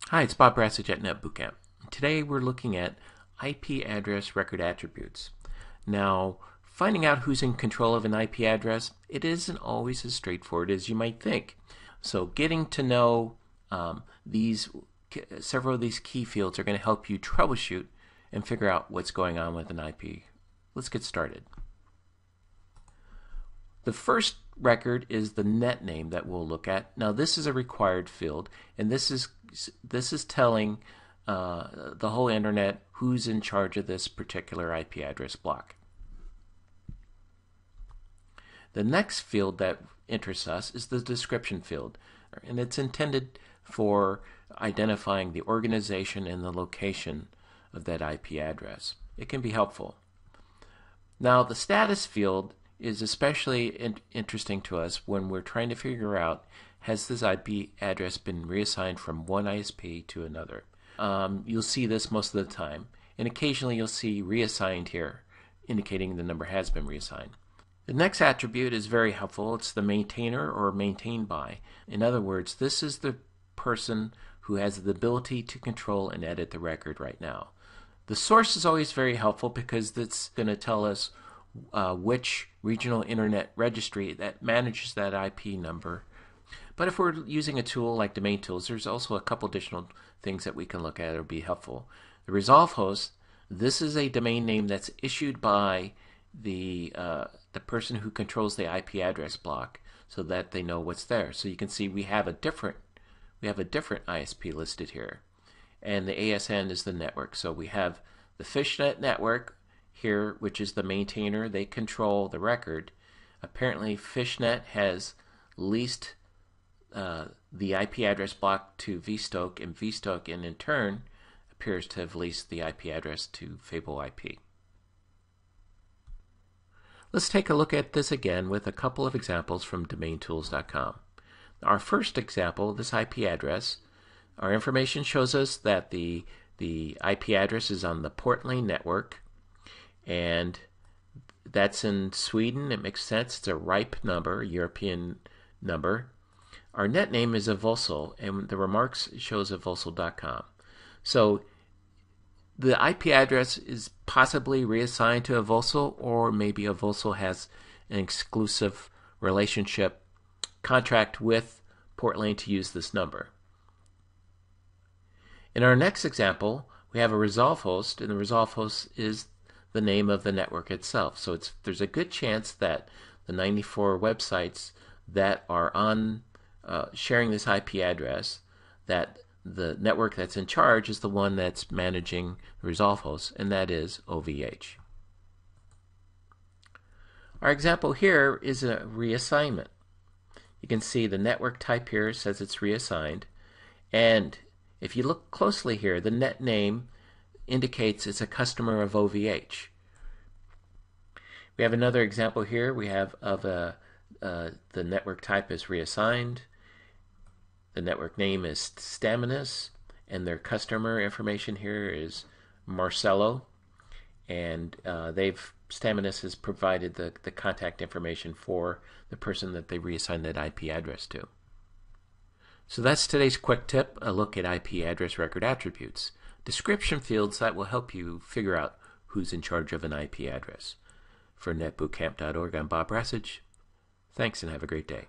Hi, it's Bob Brassage at NetBootcamp. Today we're looking at IP address record attributes. Now, finding out who's in control of an IP address, it isn't always as straightforward as you might think. So getting to know several of these key fields are going to help you troubleshoot and figure out what's going on with an IP. Let's get started. The first record is the net name that we'll look at. Now this is a required field, and this is telling the whole internet who's in charge of this particular IP address block. The next field that interests us is the description field, and it's intended for identifying the organization and the location of that IP address. It can be helpful. Now the status field is especially interesting to us when we're trying to figure out, has this IP address been reassigned from one ISP to another? You'll see this most of the time, and occasionally you'll see reassigned here, indicating the number has been reassigned. The next attribute is very helpful. It's the maintainer or maintained by. In other words, this is the person who has the ability to control and edit the record right now. The source is always very helpful because it's going to tell us which regional internet registry that manages that IP number. But if we're using a tool like Domain Tools, there's also a couple additional things that we can look at that will be helpful. The resolve host, this is a domain name that's issued by the person who controls the IP address block, so that they know what's there. So you can see we have a different ISP listed here, and the ASN is the network. So we have the Fishnet network here, which is the maintainer. They control the record. Apparently Fishnet has leased the IP address block to vStoke, and vStoke in turn appears to have leased the IP address to Fable IP. Let's take a look at this again with a couple of examples from DomainTools.com. Our first example, this IP address, our information shows us that the IP address is on the port lane network, and that's in Sweden. It makes sense. It's a RIPE number, a European number. Our net name is Avulsal, and the remarks shows avulsal.com. So the IP address is possibly reassigned to Avulsal, or maybe Avulsal has an exclusive relationship contract with Portlane to use this number. In our next example, we have a resolve host, and the resolve host is the name of the network itself. So there's a good chance that the 94 websites that are on sharing this IP address, that the network that's in charge is the one that's managing the resolve host, and that is OVH. Our example here is a reassignment. You can see the network type here says it's reassigned, and if you look closely here, the net name indicates it's a customer of OVH. We have another example here. We have of the network type is reassigned. The network name is Staminus, and their customer information here is Marcelo, and Staminus has provided the contact information for the person that they reassigned that IP address to. So that's today's quick tip, a look at IP address record attributes. Description fields that will help you figure out who's in charge of an IP address. For netbootcamp.org, I'm Bob Brassage. Thanks and have a great day.